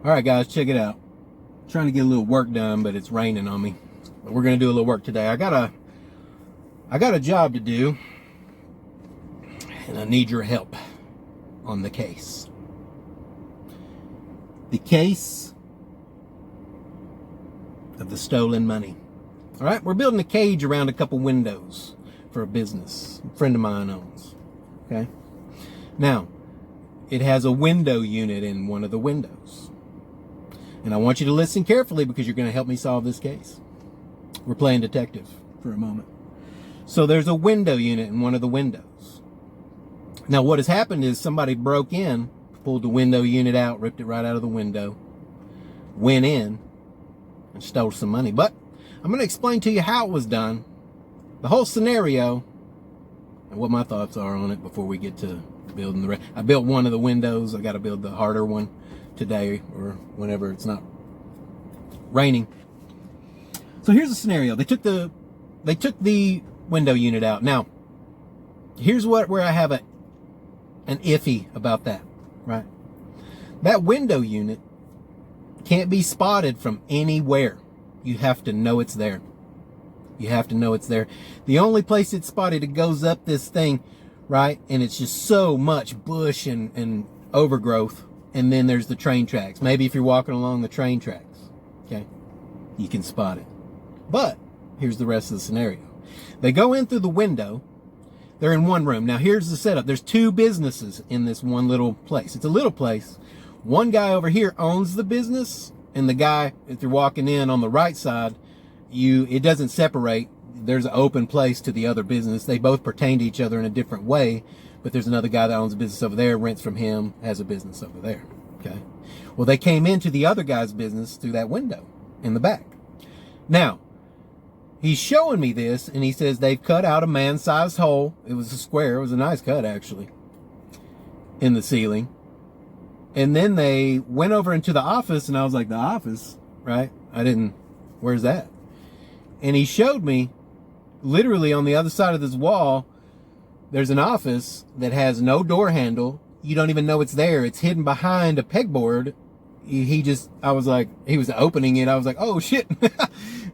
All right, guys, check it out. I'm trying to get a little work done, but it's raining on me. But we're gonna do a little work today. I got a job to do, and I need your help on the case. The case of the stolen money. All right, we're building a cage around a couple windows for a business a friend of mine owns. Okay, now it has a window unit in one of the windows. And I want you to listen carefully because you're going to help me solve this case. We're playing detective for a moment. So there's a window unit in one of the windows. Now what has happened is somebody broke in, pulled the window unit out, ripped it right out of the window, went in and stole some money. But I'm going to explain to you how it was done, the whole scenario, and what my thoughts are on it before we get to building the rest. I built one of the windows. I got to build the harder one today or whenever it's not raining. So here's the scenario. They took the window unit out. Now, here's where I have an iffy about that, right? That window unit can't be spotted from anywhere. You have to know it's there. You have to know it's there. The only place it's spotted, it goes up this thing, right? And it's just so much bush and overgrowth. And then there's the train tracks. Maybe if you're walking along the train tracks, okay, you can spot it. But here's the rest of the scenario. They go in through the window. They're in one room. Now here's the setup. There's two businesses in this one little place. It's a little place. One guy over here owns the business, and the guy, if you're walking in on the right side, it doesn't separate. There's an open place to the other business. They both pertain to each other in a different way. But there's another guy that owns a business over there, rents from him, has a business over there, okay? Well, they came into the other guy's business through that window in the back. Now, he's showing me this, and he says they've cut out a man-sized hole. It was a square. It was a nice cut, actually, in the ceiling. And then they went over into the office, and I was like, the office, right? Where's that? And he showed me, literally on the other side of this wall, there's an office that has no door handle. You don't even know it's there. It's hidden behind a pegboard. He was opening it. I was like, oh shit.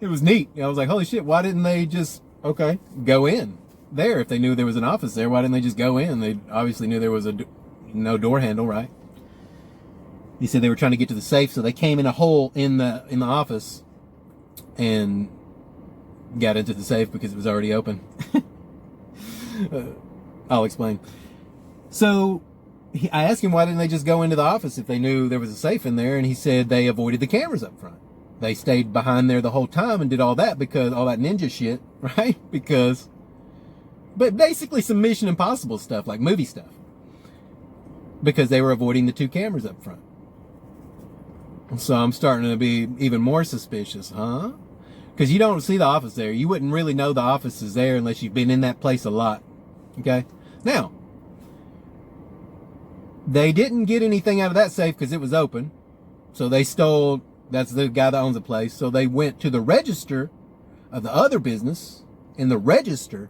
It was neat. I was like, holy shit. Why didn't they just, go in there? If they knew there was an office there, why didn't they just go in? They obviously knew there was no door handle, right? He said they were trying to get to the safe. So they came in a hole in the office and got into the safe because it was already open. I'll explain. So I asked him, why didn't they just go into the office if they knew there was a safe in there? And he said they avoided the cameras up front. They stayed behind there the whole time and did all that because all that ninja shit, right? But basically some Mission Impossible stuff, like movie stuff, because they were avoiding the two cameras up front. So I'm starting to be even more suspicious, huh? Because you don't see the office there. You wouldn't really know the office is there unless you've been in that place a lot. Okay? Now, they didn't get anything out of that safe because it was open. So they stole, that's the guy that owns the place. So they went to the register of the other business in the register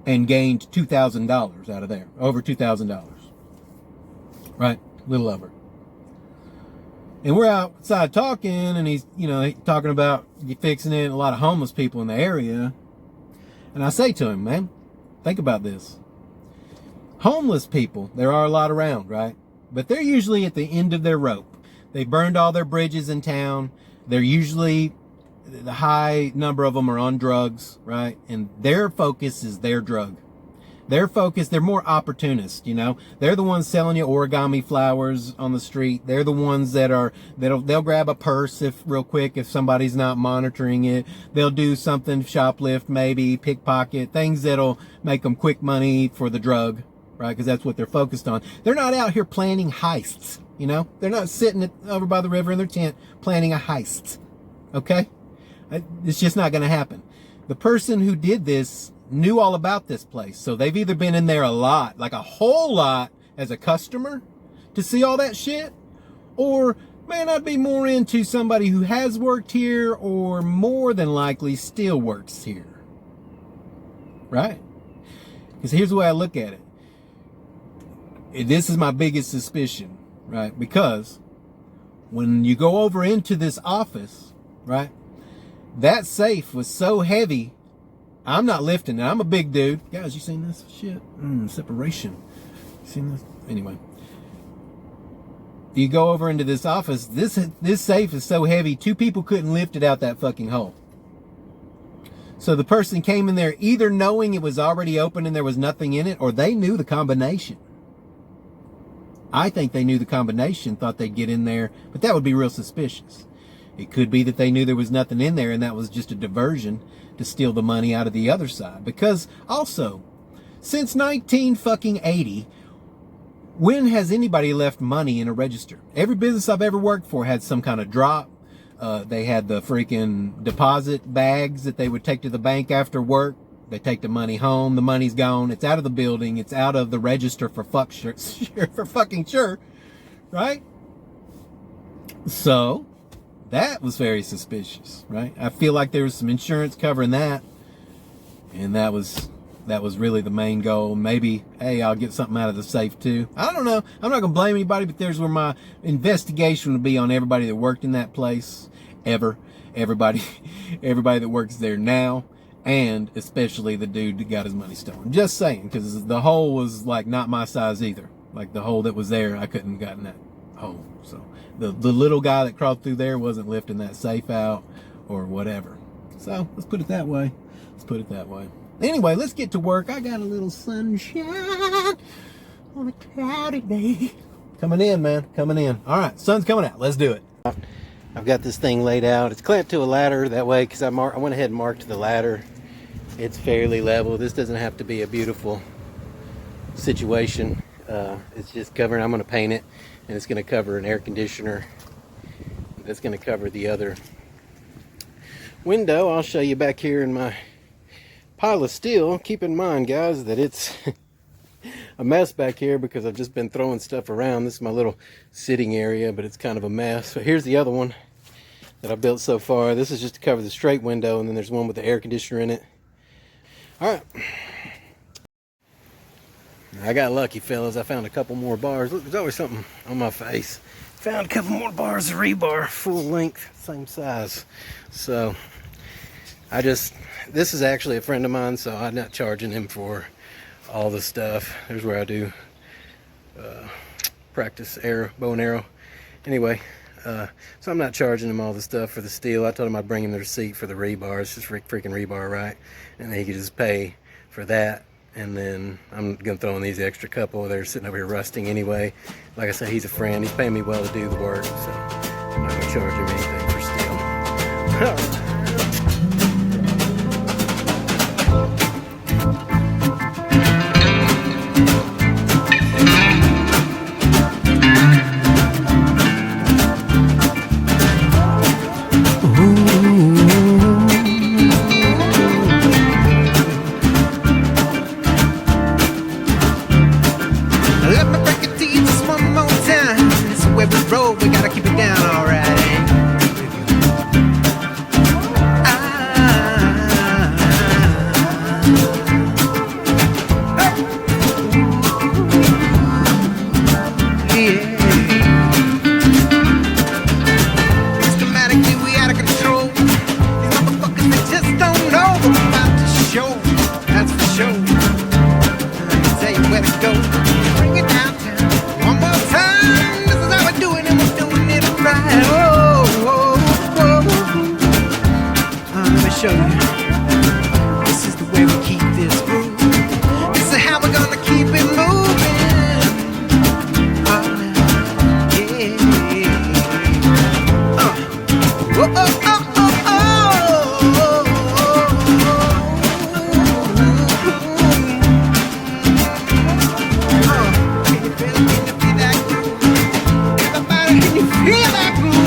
and gained $2,000 out of there. Over $2,000. Right? A little over. And we're outside talking, and he's talking about fixing it, a lot of homeless people in the area. And I say to him, man, think about this. Homeless people, there are a lot around, right? But they're usually at the end of their rope. They burned all their bridges in town. They're usually, the high number of them are on drugs, right? And their focus is their drug. Their focus, they're more opportunists, They're the ones selling you origami flowers on the street. They're the ones they'll grab a purse real quick if somebody's not monitoring it. They'll do something, shoplift, maybe, pickpocket, things that'll make them quick money for the drug, right? Because that's what they're focused on. They're not out here planning heists, They're not sitting over by the river in their tent planning a heist, okay? It's just not going to happen. The person who did this knew all about this place. So they've either been in there a lot, like a whole lot as a customer to see all that shit, or man, I'd be more into somebody who has worked here or more than likely still works here. Right? Because here's the way I look at it. This is my biggest suspicion, right? Because when you go over into this office, right, that safe was so heavy, I'm not lifting it. I'm a big dude. Guys, you seen this shit? Separation. You seen this? Anyway. You go over into this office, this safe is so heavy, 2 people couldn't lift it out that fucking hole. So the person came in there either knowing it was already open and there was nothing in it, or they knew the combination. I think they knew the combination, thought they'd get in there, but that would be real suspicious. It could be that they knew there was nothing in there and that was just a diversion to steal the money out of the other side. Because also, since 1980, when has anybody left money in a register? Every business I've ever worked for had some kind of drop. They had the freaking deposit bags that they would take to the bank after work. They take the money home. The money's gone. It's out of the building. It's out of the register for fucking sure. Right? So, that was very suspicious, right? I feel like there was some insurance covering that. And that was really the main goal. Maybe, hey, I'll get something out of the safe too. I don't know. I'm not going to blame anybody, but there's where my investigation would be on everybody that worked in that place ever. Everybody that works there now, and especially the dude that got his money stolen. Just saying, because the hole was like not my size either. Like the hole that was there, I couldn't have gotten that hole. So the little guy that crawled through there wasn't lifting that safe out or whatever. So let's put it that way. Anyway, let's get to work. I got a little sunshine on a cloudy day. Coming in, man. Coming in. All right, sun's coming out. Let's do it. I've got this thing laid out. It's clamped to a ladder that way because I went ahead and marked the ladder. It's fairly level. This doesn't have to be a beautiful situation. It's just covering. I'm going to paint it, and it's going to cover an air conditioner. That's going to cover the other window. I'll show you back here in my pile of steel. Keep in mind, guys, that it's a mess back here because I've just been throwing stuff around. This is my little sitting area, but it's kind of a mess. So here's the other one that I built so far. This is just to cover the straight window, and then there's one with the air conditioner in it. All right. I got lucky, fellas. I found a couple more bars. Look, there's always something on my face. Found a couple more bars of rebar, full length, same size. So this is actually a friend of mine, so I'm not charging him for all the stuff. There's where I do practice bow and arrow. Anyway, so I'm not charging him all the stuff for the steel. I told him I'd bring him the receipt for the rebar. It's just freaking rebar, right? And then he could just pay for that. And then I'm gonna throw in these extra couple. They're sitting over here rusting anyway. Like I said, he's a friend. He's paying me well to do the work, so I'm not gonna charge him anything for steel. Show you. This is the way we keep this moving. This is how we're gonna keep it moving. Can you feel that groove? Everybody, can you feel that groove?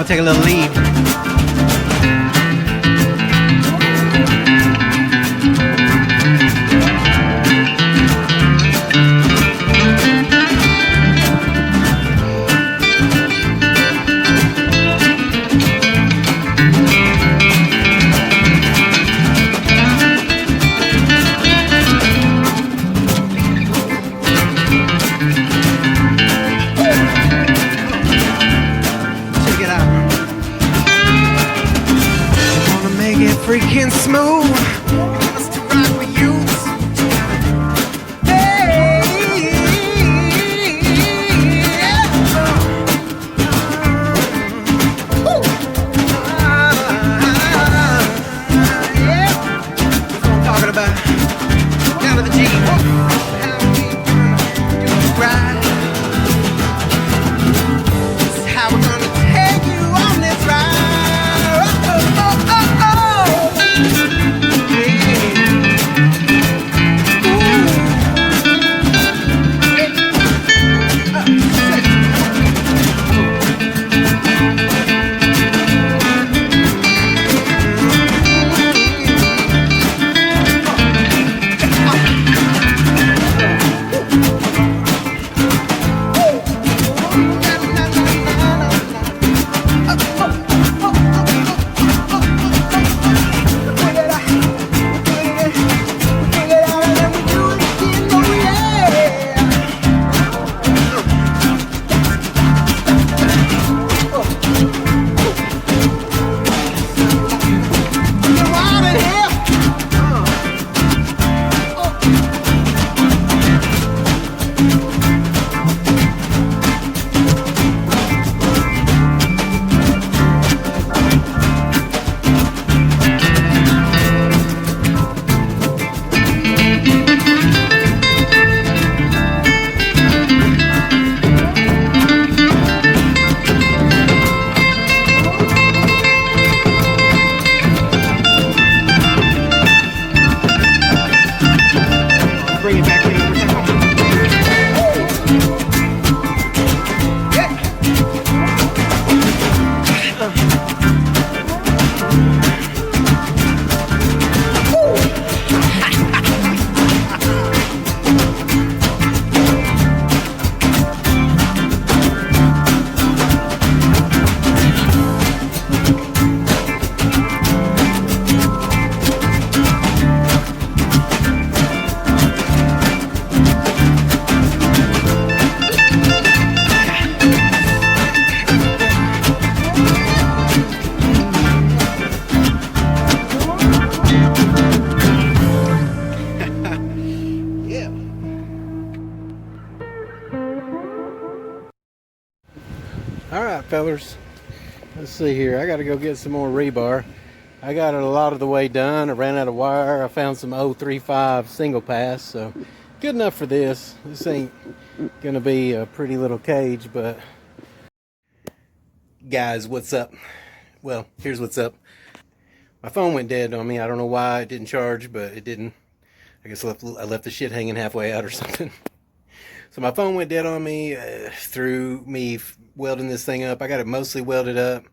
gonna take a little lead. Freaking smooth. Wants to rock with you. Hey, yeah. That's what I'm talking about. Down to the G. How we gonna do it right? This is how we're gonna take you on this ride. Bring it back in. Alright, fellers, let's see here. I got to go get some more rebar. I got it a lot of the way done. I ran out of wire. I found some 035 single pass, so good enough for this. This ain't gonna be a pretty little cage, but guys, what's up? Well, here's what's up. My phone went dead on me. I don't know why it didn't charge, but it didn't. I guess I left the shit hanging halfway out or something. So my phone went dead on me through me welding this thing up. I got it mostly welded up.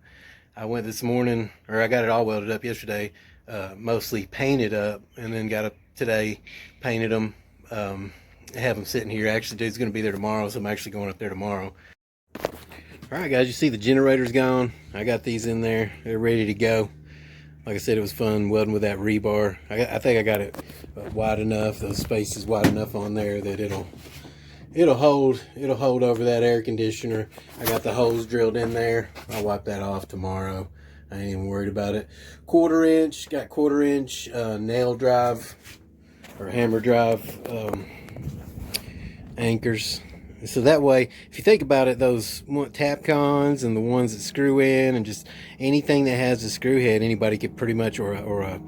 I went this morning, or I got it all welded up yesterday, mostly painted up, and then got up today, painted them, have them sitting here. Actually, dude's going to be there tomorrow, so I'm actually going up there tomorrow. Alright guys, you see the generator's gone. I got these in there. They're ready to go. Like I said, it was fun welding with that rebar. I think I got it wide enough, those spaces wide enough on there that it'll hold over that air conditioner. I got the hose drilled in there. I'll wipe that off tomorrow. I ain't even worried about it. Got 1/4 inch nail drive or hammer drive anchors. So that way, if you think about it, those Tapcons and the ones that screw in and just anything that has a screw head, anybody could pretty much, or a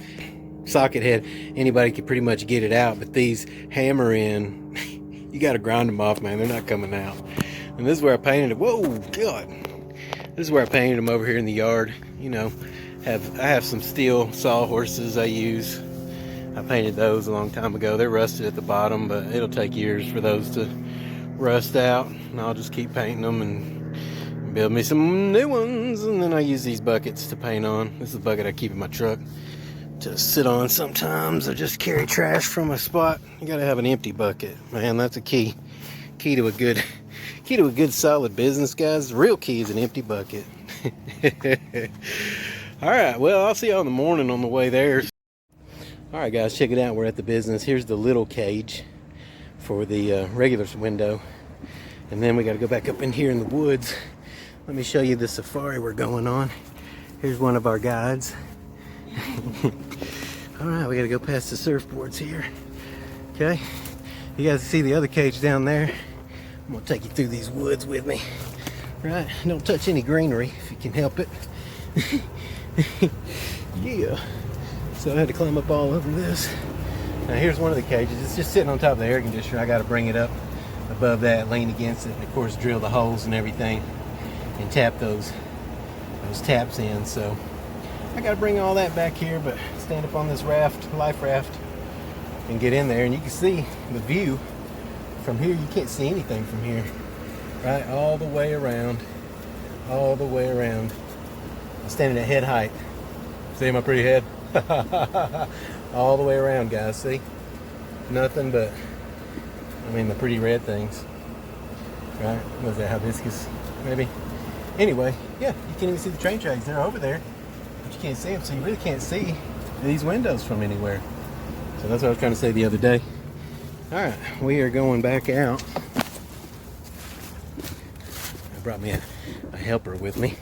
socket head, anybody could pretty much get it out. But these hammer in, you got to grind them off, man. They're not coming out. And this is where I painted it. Whoa, God. This is where I painted them over here in the yard. You know, I have some steel sawhorses I use. I painted those a long time ago. They're rusted at the bottom, but it'll take years for those to rust out. And I'll just keep painting them and build me some new ones, and then I use these buckets to paint on. This is the bucket I keep in my truck to sit on sometimes, or just carry trash from a spot. You gotta have an empty bucket, man. That's a key to a good solid business, guys. The real key is an empty bucket. All right, well, I'll see y'all in the morning on the way there. All right, guys, check it out. We're at the business. Here's the little cage for the regular window, and then we got to go back up in here in the woods. Let me show you the safari we're going on. Here's one of our guides. All right, we got to go past the surfboards here. Okay, you guys see the other cage down there? I'm gonna take you through these woods with me. Right, don't touch any greenery if you can help it. Yeah. So I had to climb up all over this. Now here's one of the cages. It's just sitting on top of the air conditioner. I got to bring it up above that, lean against it, and of course drill the holes and everything, and tap those taps in. So I got to bring all that back here, but stand up on this raft, life raft, and get in there, and you can see the view from here. You can't see anything from here, right? All the way around, all the way around. I'm standing at head height. See my pretty head? All the way around, guys. See? Nothing but, I mean, the pretty red things, right? Was that hibiscus? Maybe. Anyway, yeah, you can't even see the train tracks. They're over there, but you can't see them, so you really can't see these windows from anywhere. So that's what I was trying to say the other day. All right, we are going back out. I brought me a helper with me.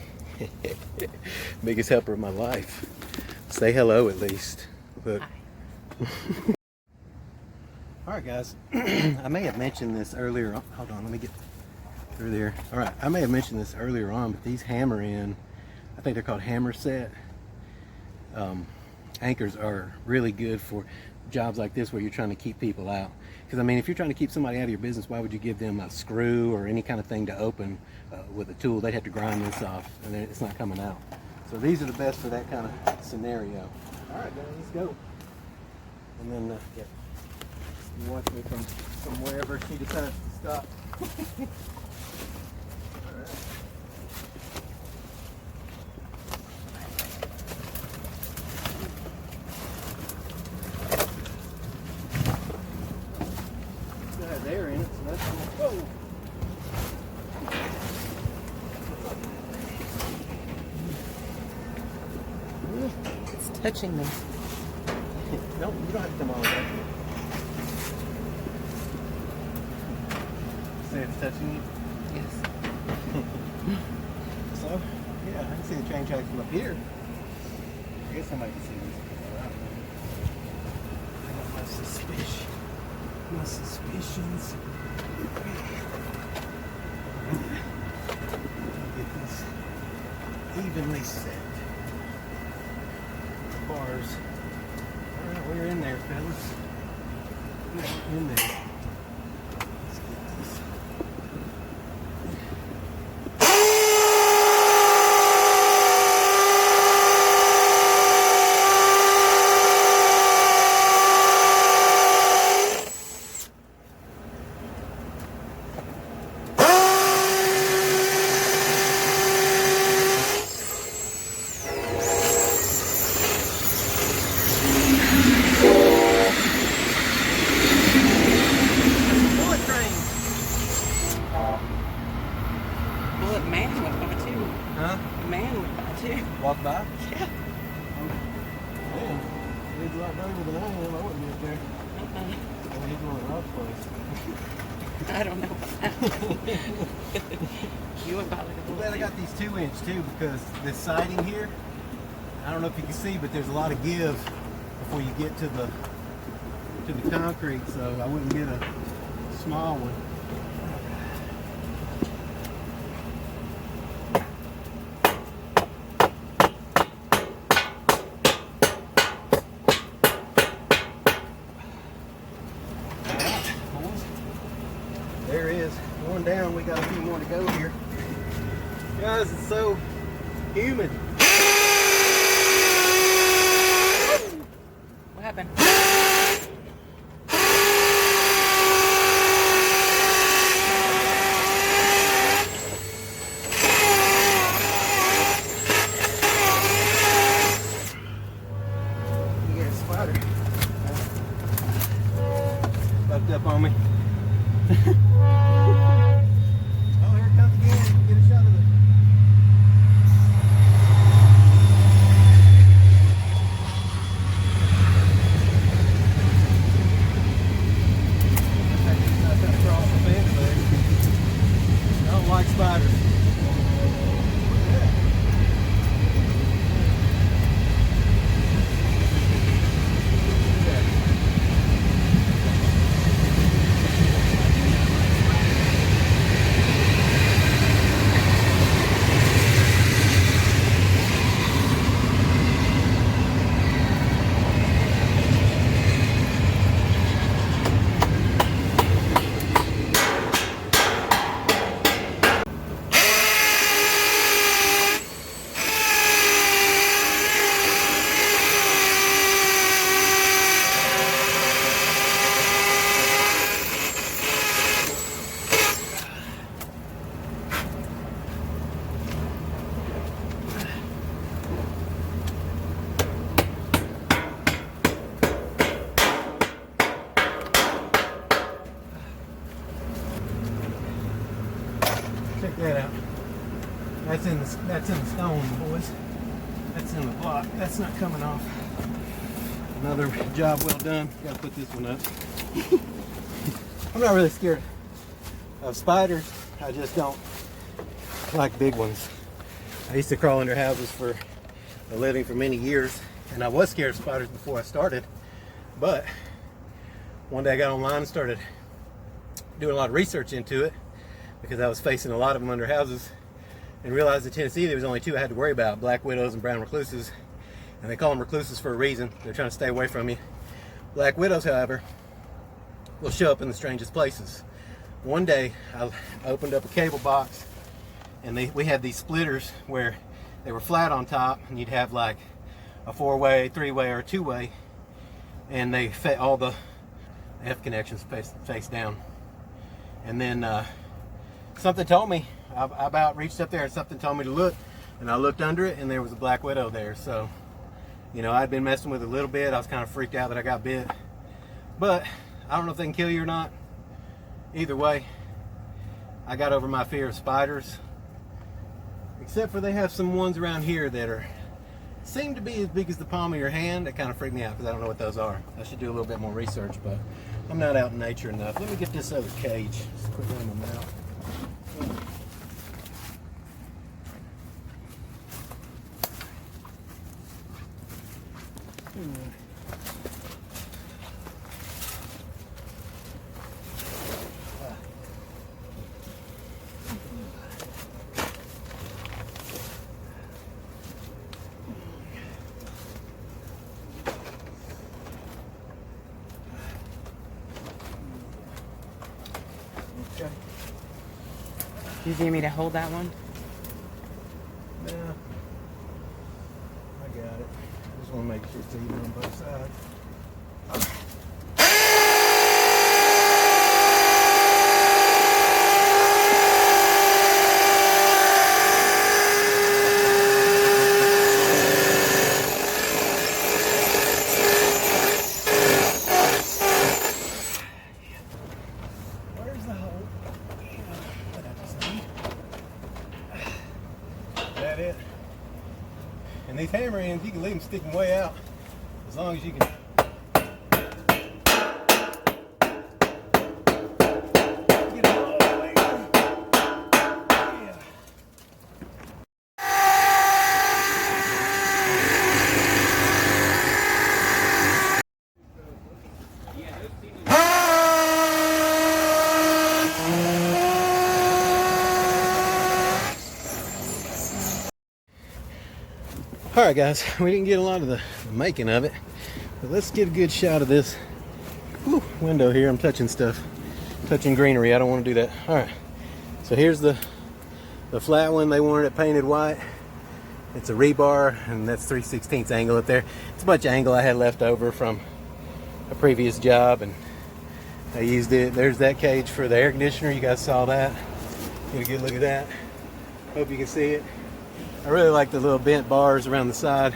Biggest helper of my life. Say hello at least. Look. All right, guys. I may have mentioned this earlier on. Hold on, let me get through there. All right, I may have mentioned this earlier on, but these hammer in, I think they're called hammer set. Anchors are really good for jobs like this where you're trying to keep people out. Because I mean, if you're trying to keep somebody out of your business, why would you give them a screw or any kind of thing to open with a tool? They'd have to grind this off, and then it's not coming out. So these are the best for that kind of scenario. All right, guys, let's go. And then yeah, you watch me from wherever she decides to stop. All right. It has air in it, so that's cool. Whoa! It's touching me. No, you don't have to come all the way. Say it's touching you? Yes. So, yeah, I can see the train tracks from up here. I guess somebody can see these. I got my suspicions. Get this evenly set. Bars. Alright, we're in there, fellas. We're in there. Let's get this. Walk by? Yeah. Man, he's a lot braver than I am. I wouldn't be up there. Maybe he's one of the rock place. I don't know. You about like a I'm glad I got these 2-inch too, because this siding here, I don't know if you can see, but there's a lot of give before you get to the concrete, so I wouldn't get a small one. There is one down. We got a few more to go here. Guys, it's so humid. What happened? sneaked up on me. Oh, here it comes again. Get a shot of it. I try to cross the fence there. I don't like spiders. Check that out. That's in the stone, boys. That's in the block. That's not coming off. Another job well done. Gotta put this one up. I'm not really scared of spiders. I just don't like big ones. I used to crawl under houses for a living for many years, and I was scared of spiders before I started. But one day I got online and started doing a lot of research into it, because I was facing a lot of them under houses, and realized in Tennessee there was only two I had to worry about: black widows and brown recluses. And they call them recluses for a reason. They're trying to stay away from you. Black widows, however, will show up in the strangest places. One day I opened up a cable box, and we had these splitters where they were flat on top, and you'd have like a 4-way, 3-way, or a 2-way, and they all the F connections face down. And then something told me, I about reached up there and something told me to look, and I looked under it and there was a black widow there. So, you know, I'd been messing with it a little bit. I was kind of freaked out that I got bit, but I don't know if they can kill you or not. Either way, I got over my fear of spiders, except for they have some ones around here that seem to be as big as the palm of your hand. That kind of freaked me out because I don't know what those are. I should do a little bit more research, but I'm not out in nature enough. Let me get this other cage. Just quit running my mouth. Okay. Do you need me to hold that one? No. I got it. I just want to make sure it's even on both sides. It. And these hammer ends, you can leave them sticking way out as long as you can. Get them all the way in. Yeah. All right, guys, we didn't get a lot of the making of it, but let's get a good shot of this window here. I'm touching stuff, touching greenery. I don't want to do that. All right, so here's the flat one. They wanted it painted white. It's a rebar, and that's 3/16 angle up there. It's a bunch of angle I had left over from a previous job, and I used it. There's that cage for the air conditioner. You guys saw that. Get a good look at that. Hope you can see it. I really like the little bent bars around the side.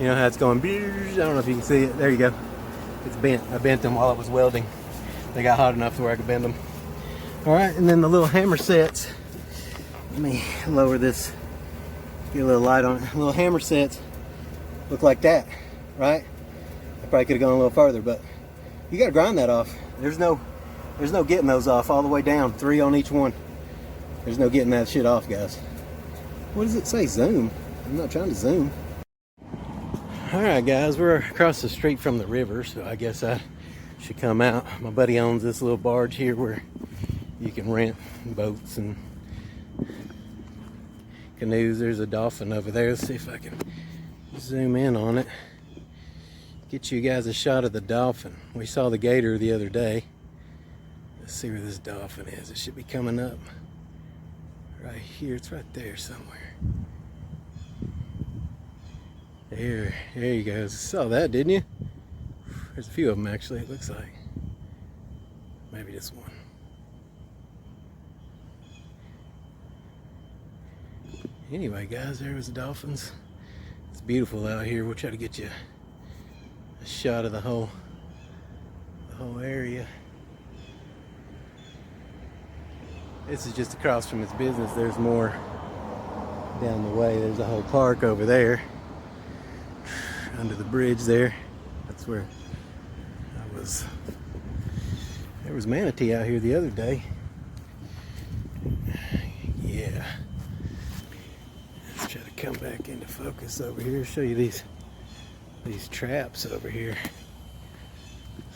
You know how it's going. I don't know if you can see it. There you go. It's bent. I bent them while I was welding. They got hot enough to where I could bend them. All right, and then the little hammer sets. Let me lower this, get a little light on it. Little hammer sets look like that, right? I probably could have gone a little farther, but you got to grind that off. There's no getting those off all the way down, 3 on each one. There's no getting that shit off, guys. What does it say? Zoom? I'm not trying to zoom. All right, guys, we're across the street from the river, so I guess I should come out. My buddy owns this little barge here where you can rent boats and canoes. There's a dolphin over there. Let's see if I can zoom in on it. Get you guys a shot of the dolphin. We saw the gator the other day. Let's see where this dolphin is. It should be coming up right here. It's right there somewhere. There you go. You saw that, didn't you? There's a few of them actually, it looks like. Maybe just one. Anyway, guys, there was the dolphins. It's beautiful out here. We'll try to get you a shot of the whole area. This is just across from its business. There's more down the way. There's a whole park over there under the bridge there. That's where I was. There was manatee out here the other day. Yeah. Let's try to come back into focus over here. Show you these traps over here.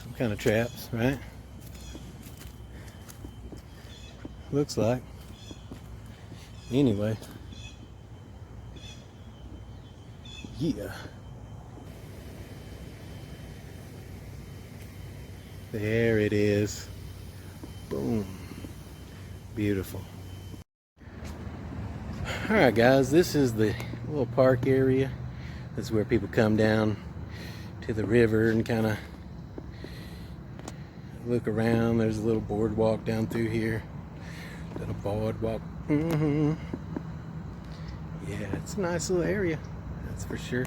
Some kind of traps, right? Looks like. Anyway. Yeah. There it is. Boom. Beautiful. Alright, guys, this is the little park area. This is where people come down to the river and kind of look around. There's a little boardwalk down through here. Little boardwalk. Yeah, it's a nice little area, that's for sure.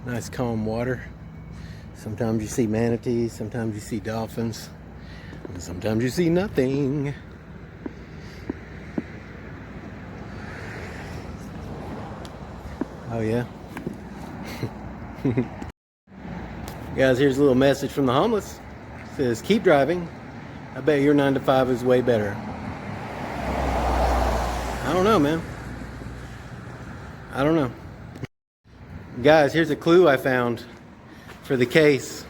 Nice calm water. Sometimes you see manatees, sometimes you see dolphins, and sometimes you see nothing. Oh yeah. Guys, here's a little message from the homeless. It says, keep driving. I bet your 9 to 5 is way better. I don't know, man. I don't know. Guys, here's a clue I found for the case.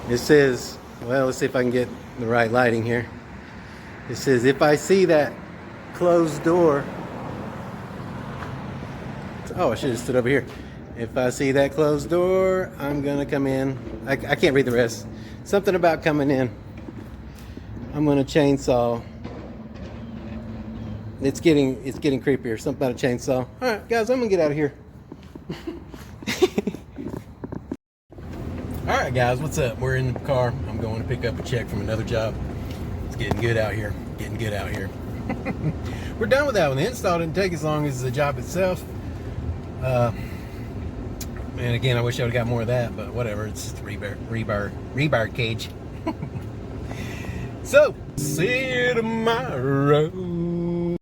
It says, well, let's see if I can get the right lighting here. It says, if I see that closed door. Oh, I should have stood over here. If I see that closed door, I'm gonna come in. I can't read the rest. Something about coming in. I'm gonna chainsaw. It's getting creepier. Something about a chainsaw. All right, guys, I'm gonna get out of here. All right, guys, what's up? We're in the car. I'm going to pick up a check from another job. It's getting good out here. Getting good out here. We're done with that one. The install didn't take as long as the job itself. And again, I wish I would have got more of that, but whatever. It's just a rebar cage. So, see you tomorrow.